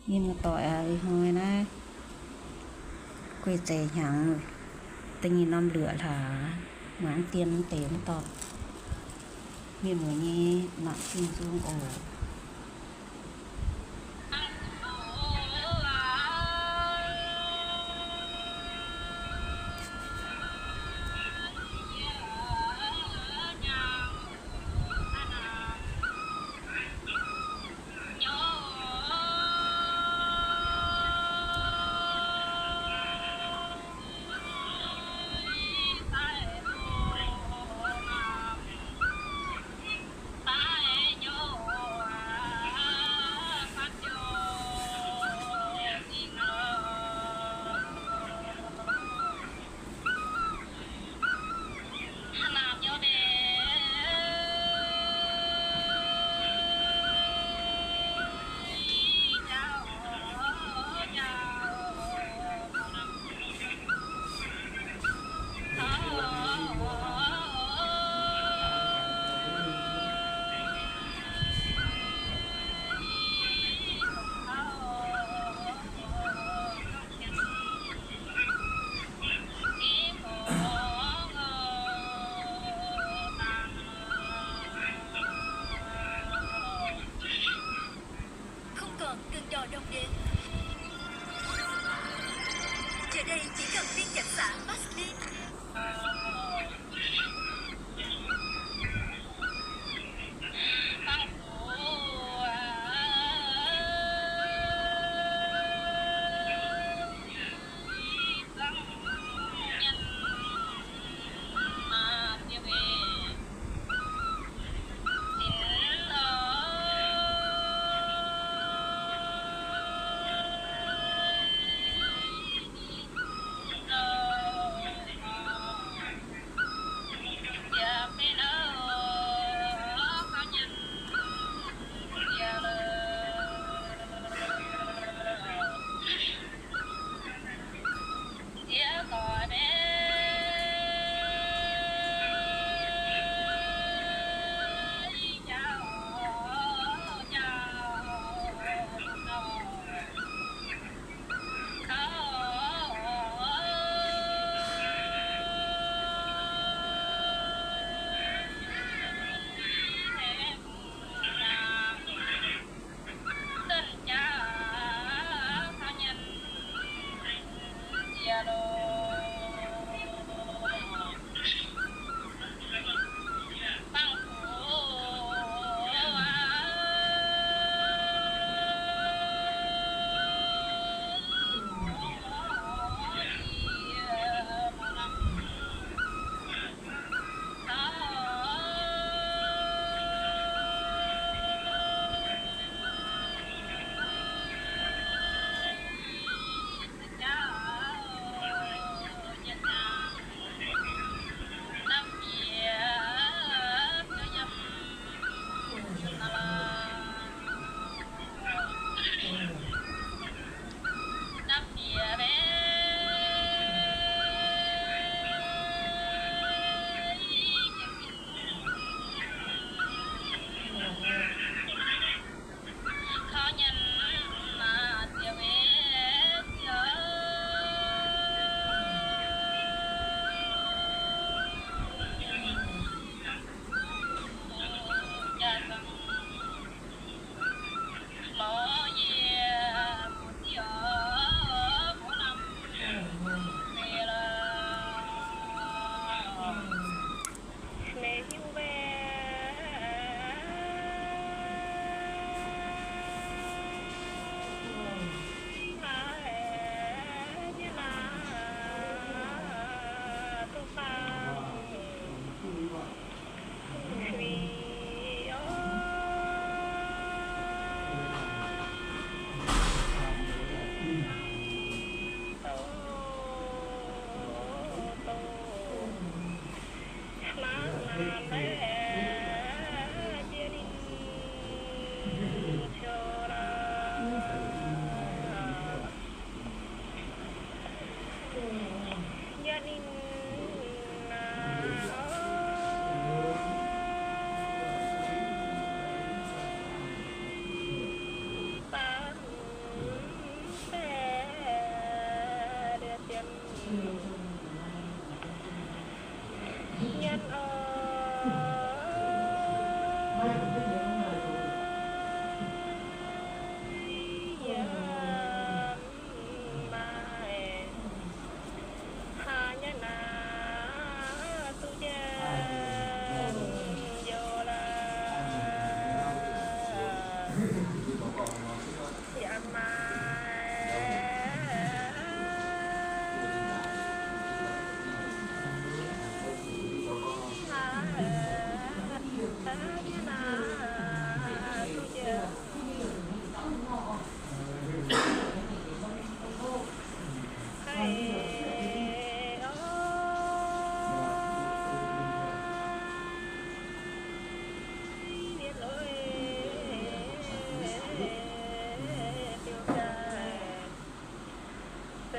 nhìn mà tỏi hồi nó quay chạy nhàng tình nhìn năm lửa là mãn tiền tiền tọt nhìn người nhé nặng tin dung ổ Cần đò đông đến. Giờ đây chỉ cần viên chặt xã Maxlin.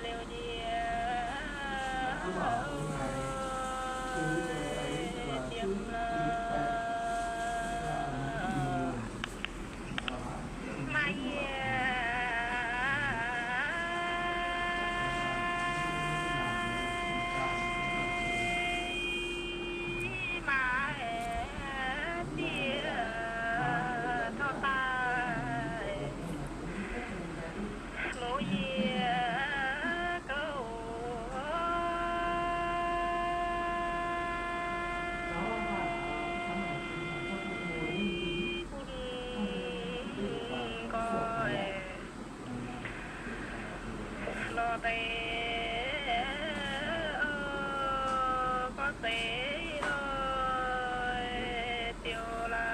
liều gì tiêm mai mà tia thọ tai lối câu coi lo tê có tê ơi tiêu la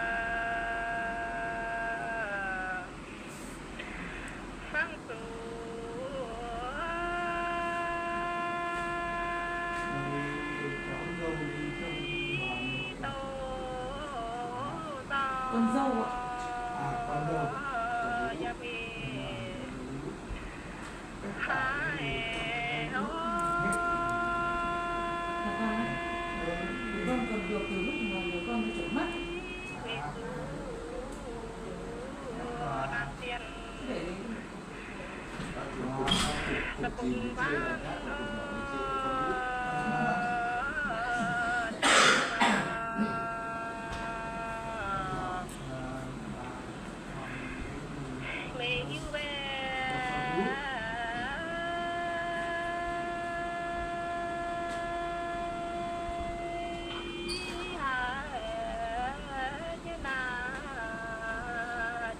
phăng su Con dâu ạ. Con dâu. Dạ vì hai Con còn được từ lúc mà nhiều con bị chảy mắt. đàn tiền Để là cùng bán mẹ yêu bé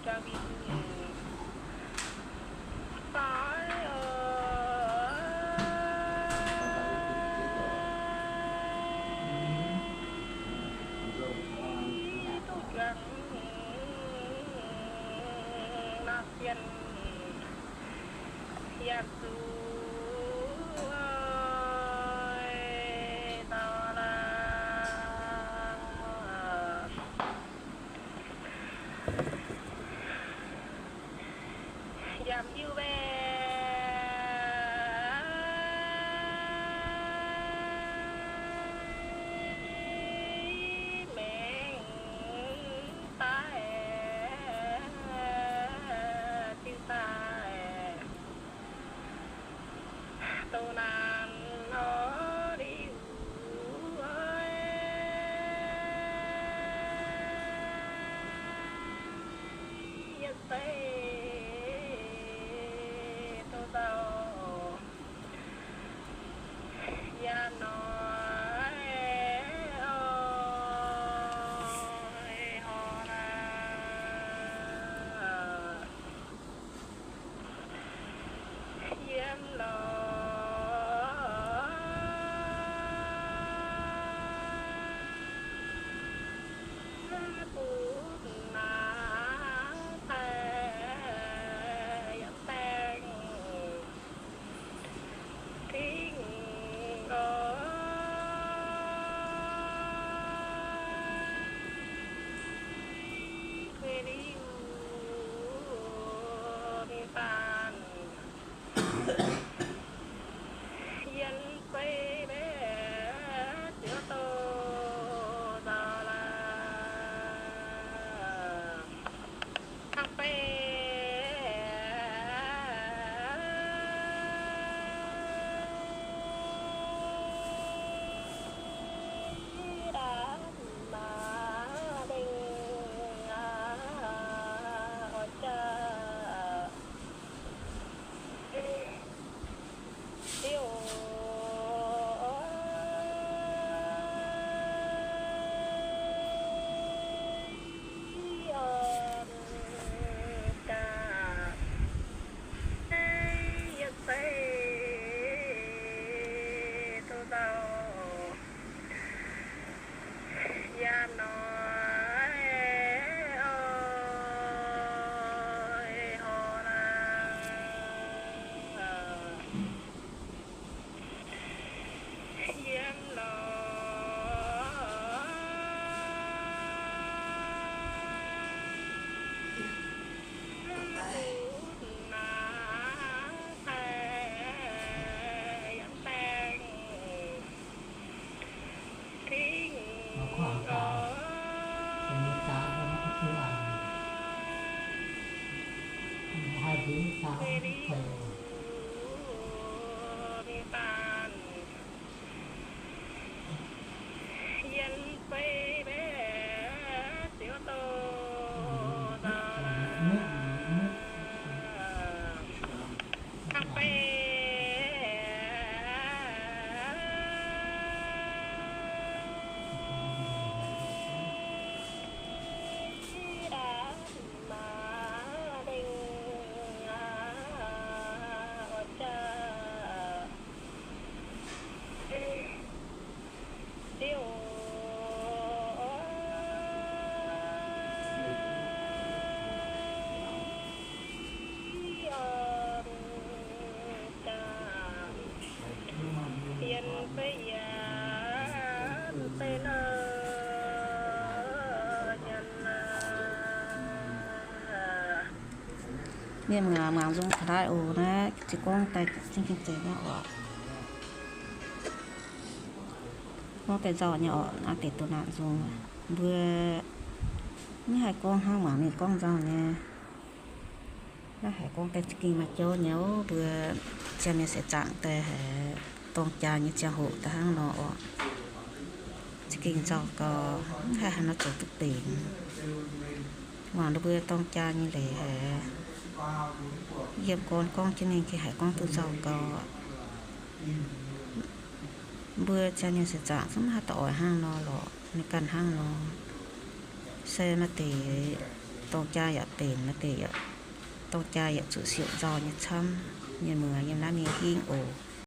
cho biết tiền hiệp su ơi tao là giảm yêu bé mẹ tai tiêu tai tô nan nó đi ơi yên tê tô tao ya nói ôi họ là yếm lo miền mà dùng thái ổ nè chỉ con tay trên kinh tế nhỏ nó cái giò nhỏ ăn để tụi nạn dùng vừa như hai con hang mà này con giò nè nó hai con cái kỳ mà cho nhớ vừa cha này sẽ chặn tè tông cha như cha hộ ta hang nó chỉ kinh giò có hai nó tổ tục tiền mà nó vừa tông cha như lệ dẹp con cho nên khi hải con tự giàu có bữa cha nhân sẽ chạm sống hai tội hang nó lọ nên cần hang nó xe nó tì tông cha ya tiền nó tì tông cha ya chủ sự giàu như chăm như mưa như lá như hiên ổ